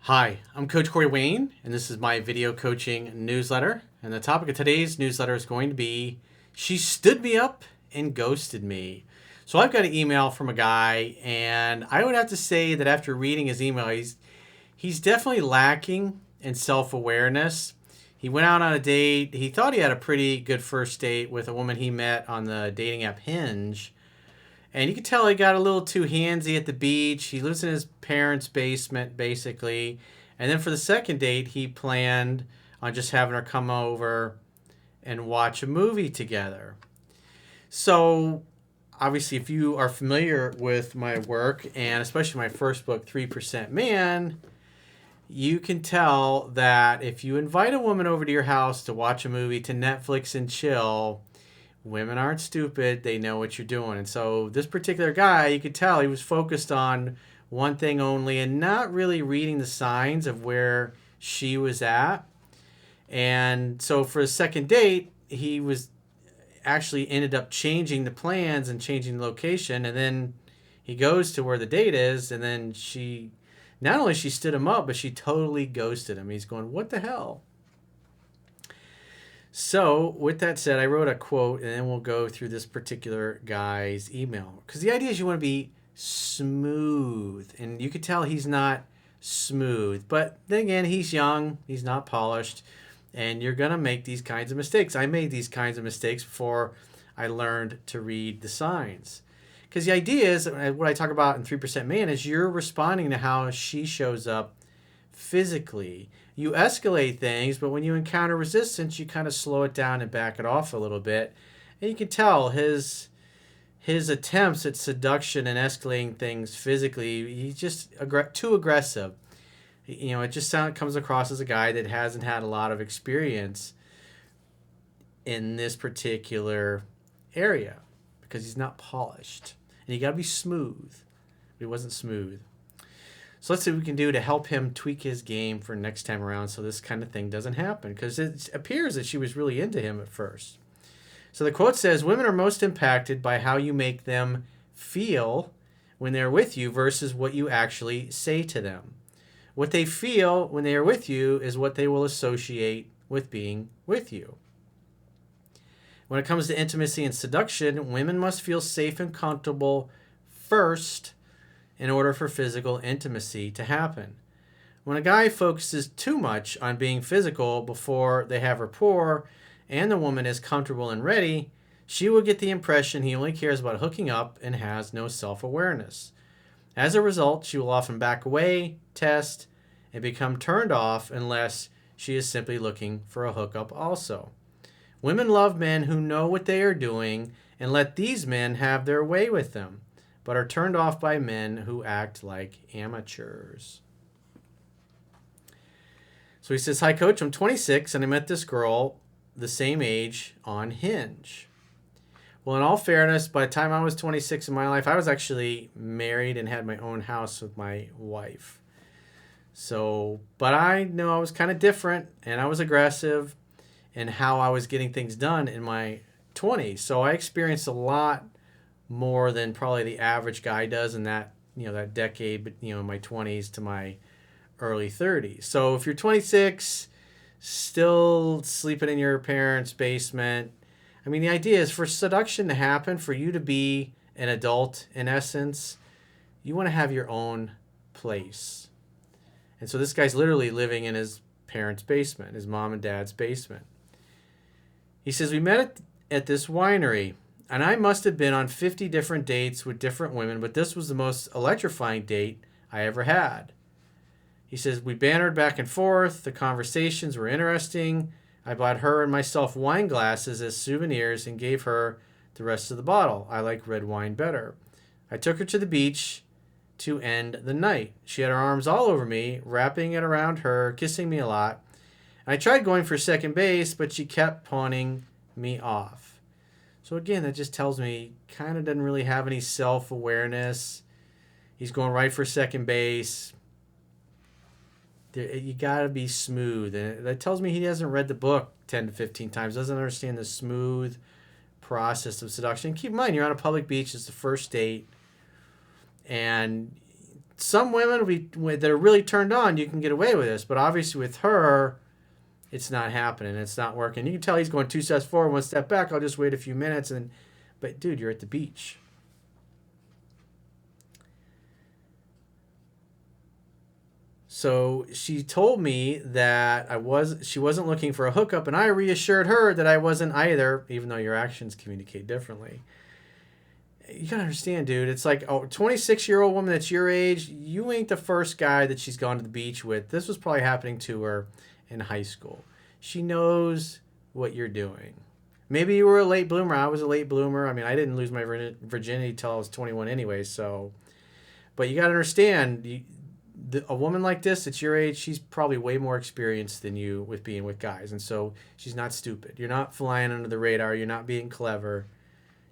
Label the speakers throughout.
Speaker 1: Hi, I'm Coach Corey Wayne, and this is my video coaching newsletter. And the topic of today's newsletter is going to be She Stood Me Up and Ghosted Me. So I've got an email from a guy, and I would have to say that after reading his email, he's definitely lacking in self-awareness. He went out on a date. He thought he had a pretty good first date with a woman he met on the dating app Hinge. And you could tell he got a little too handsy at the beach. He lives in his parents' basement, basically. And then for the second date, he planned on just having her come over and watch a movie together. So, obviously, if you are familiar with my work, and especially my first book, 3% Man, you can tell that if you invite a woman over to your house to watch a movie, to Netflix and chill, women aren't stupid. They know what you're doing. And so this particular guy, you could tell he was focused on one thing only and not really reading the signs of where she was at. And so for a second date, he was actually ended up changing the plans and changing the location. And then he goes to where the date is. And then not only she stood him up, but she totally ghosted him. He's going, what the hell? So, with that said, I wrote a quote, and then we'll go through this particular guy's email. Because the idea is you want to be smooth, and you could tell he's not smooth. But then again, he's young, he's not polished, and you're going to make these kinds of mistakes. I made these kinds of mistakes before I learned to read the signs. Because the idea is, what I talk about in 3% Man, is you're responding to how she shows up physically. You escalate things, but when you encounter resistance, you kind of slow it down and back it off a little bit. And you can tell his attempts at seduction and escalating things physically, he's just too aggressive. You know, it just comes across as a guy that hasn't had a lot of experience in this particular area because he's not polished. And you got to be smooth. He wasn't smooth. So let's see what we can do to help him tweak his game for next time around so this kind of thing doesn't happen. Because it appears that she was really into him at first. So the quote says, women are most impacted by how you make them feel when they're with you versus what you actually say to them. What they feel when they are with you is what they will associate with being with you. When it comes to intimacy and seduction, women must feel safe and comfortable first in order for physical intimacy to happen. When a guy focuses too much on being physical before they have rapport and the woman is comfortable and ready, she will get the impression he only cares about hooking up and has no self-awareness. As a result, she will often back away, test, and become turned off unless she is simply looking for a hookup also. Women love men who know what they are doing and let these men have their way with them, but are turned off by men who act like amateurs. So he says, hi, Coach, I'm 26, and I met this girl the same age on Hinge. Well, in all fairness, by the time I was 26 in my life, I was actually married and had my own house with my wife. So, but I know I was kind of different, and I was aggressive in how I was getting things done in my 20s. So I experienced a lot more than probably the average guy does in that decade, but my 20s to my early 30s. So if you're 26, still sleeping in your parents' basement, I mean, the idea is for seduction to happen, for you to be an adult in essence, you want to have your own place. And so this guy's literally living in his parents' basement, his mom and dad's basement. He says, we met at this winery. And I must have been on 50 different dates with different women, but this was the most electrifying date I ever had. He says, we bantered back and forth. The conversations were interesting. I bought her and myself wine glasses as souvenirs and gave her the rest of the bottle. I like red wine better. I took her to the beach to end the night. She had her arms all over me, wrapping it around her, kissing me a lot. I tried going for second base, but she kept pawning me off. So again, that just tells me he kind of doesn't really have any self-awareness. He's going right for second base. You got to be smooth. And that tells me he hasn't read the book 10 to 15 times, doesn't understand the smooth process of seduction. Keep in mind, you're on a public beach. It's the first date. And some women that are really turned on, you can get away with this, but obviously with her, it's not happening. It's not working. You can tell he's going 2 steps forward, 1 step back. I'll just wait a few minutes, but dude, you're at the beach. So she told me that she wasn't looking for a hookup, and I reassured her that I wasn't either, even though your actions communicate differently. You gotta understand, dude. It's like a 26-year-old woman that's your age. You ain't the first guy that she's gone to the beach with. This was probably happening to her in high school. She knows what you're doing. Maybe you were a late bloomer. I was a late bloomer. I mean, I didn't lose my virginity till I was 21 anyway. So, but you got to understand, a woman like this at your age, she's probably way more experienced than you with being with guys. And so she's not stupid. You're not flying under the radar. You're not being clever.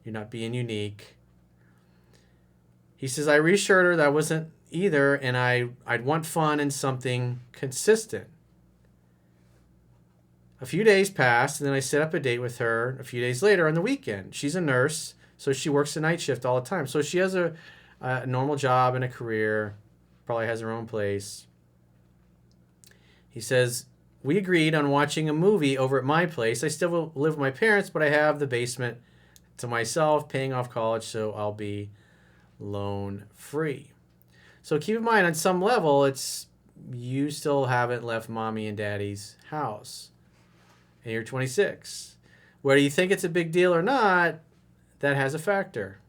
Speaker 1: You're not being unique. He says, I reassured her that I wasn't either, and I'd want fun and something consistent. A few days passed, and then I set up a date with her a few days later on the weekend. She's a nurse, so she works the night shift all the time. So she has a normal job and a career, probably has her own place. He says, we agreed on watching a movie over at my place. I still live with my parents, but I have the basement to myself, paying off college, so I'll be loan free. So keep in mind, on some level, it's you still haven't left mommy and daddy's house. And you're 26. Whether you think it's a big deal or not, that has a factor.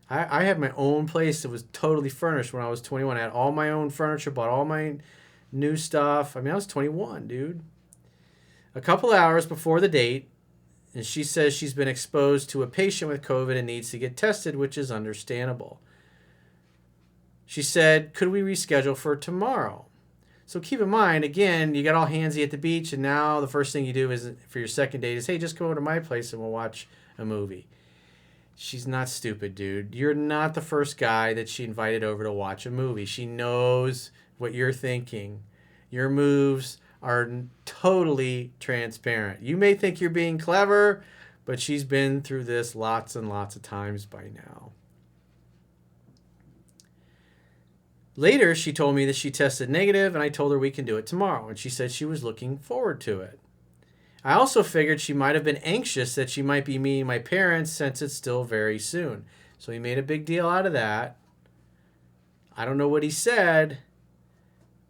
Speaker 1: I had my own place that was totally furnished when I was 21. I had all my own furniture, bought all my new stuff. I mean, I was 21, dude. A couple hours before the date, and she says she's been exposed to a patient with COVID and needs to get tested, which is understandable. She said, could we reschedule for tomorrow? So keep in mind, again, you got all handsy at the beach, and now the first thing you do is for your second date is, hey, just come over to my place and we'll watch a movie. She's not stupid, dude. You're not the first guy that she invited over to watch a movie. She knows what you're thinking. Your moves are totally transparent. You may think you're being clever, but she's been through this lots and lots of times by now. Later, she told me that she tested negative, and I told her we can do it tomorrow, and she said she was looking forward to it. I also figured she might have been anxious that she might be meeting my parents since it's still very soon. So he made a big deal out of that. I don't know what he said,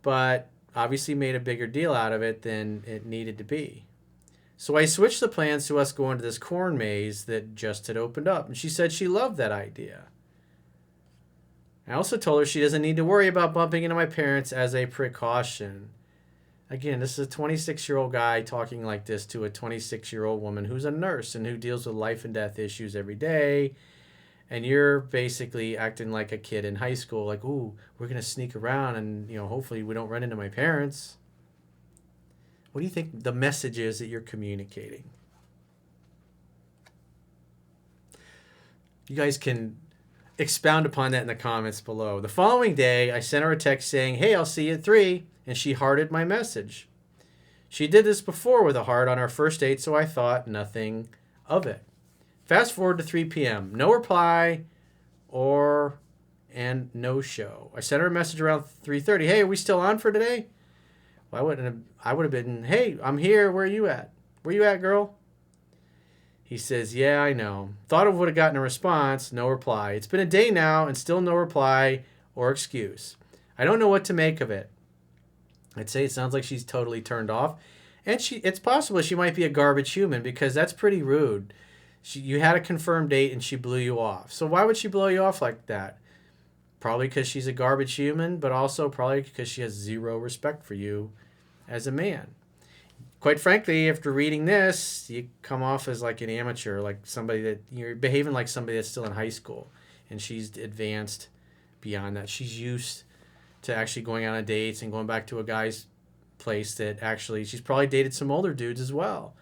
Speaker 1: but obviously made a bigger deal out of it than it needed to be. So I switched the plans to us going to this corn maze that just had opened up, and she said she loved that idea. I also told her she doesn't need to worry about bumping into my parents as a precaution. Again, this is a 26-year-old guy talking like this to a 26-year-old woman who's a nurse and who deals with life and death issues every day. And you're basically acting like a kid in high school, like, ooh, we're going to sneak around and, hopefully we don't run into my parents. What do you think the message is that you're communicating? You guys can expound upon that in the comments below. The following day, I sent her a text saying, hey, I'll see you at 3, and she hearted my message. She did this before with a heart on our first date, so I thought nothing of it. Fast forward to 3 p.m. No reply and no show. I sent her a message around 3:30. Hey, are we still on for today? Well, I would have been, hey, I'm here. Where are you at? Where you at, girl? He says, yeah, I know. Thought I would have gotten a response. No reply. It's been a day now and still no reply or excuse. I don't know what to make of it. I'd say it sounds like she's totally turned off. And it's possible she might be a garbage human because that's pretty rude. You had a confirmed date and she blew you off. So why would she blow you off like that? Probably because she's a garbage human, but also probably because she has zero respect for you as a man. Quite frankly, after reading this, you come off as like an amateur, like somebody that you're behaving like somebody that's still in high school. And she's advanced beyond that. She's used to actually going out on dates and going back to a guy's place that actually, she's probably dated some older dudes as well.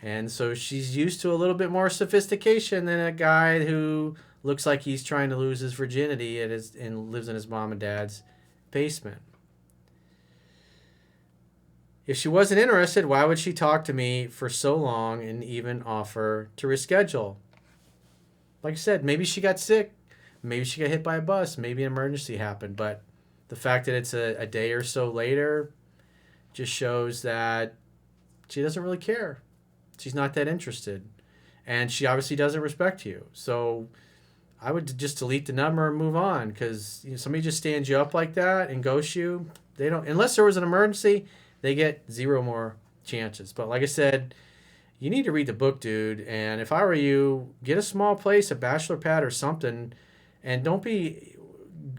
Speaker 1: And so she's used to a little bit more sophistication than a guy who looks like he's trying to lose his virginity and lives in his mom and dad's basement. If she wasn't interested, why would she talk to me for so long and even offer to reschedule? Like I said, maybe she got sick. Maybe she got hit by a bus. Maybe an emergency happened. But the fact that it's a day or so later just shows that she doesn't really care. She's not that interested. And she obviously doesn't respect you. So I would just delete the number and move on, because somebody just stands you up like that and ghosts you. They don't, unless there was an emergency, they get 0 more chances. But like I said, you need to read the book, dude. And if I were you, get a small place, a bachelor pad or something, and don't be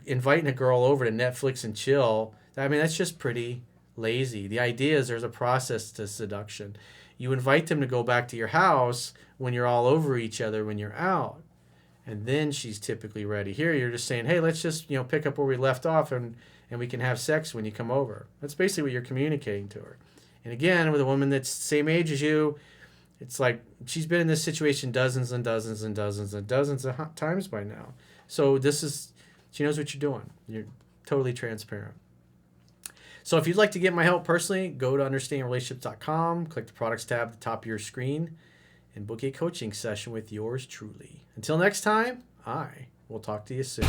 Speaker 1: inviting a girl over to Netflix and chill. I mean, that's just pretty lazy. The idea is there's a process to seduction. You invite them to go back to your house when you're all over each other when you're out. And then she's typically ready. Here you're just saying, hey, let's just pick up where we left off, and we can have sex when you come over. That's basically what you're communicating to her. And again, with a woman that's the same age as you, it's like she's been in this situation dozens and dozens and dozens and dozens of times by now. So she knows what you're doing. You're totally transparent. So if you'd like to get my help personally, go to understandingrelationships.com, click the products tab at the top of your screen, and book a coaching session with yours truly. Until next time, I will talk to you soon.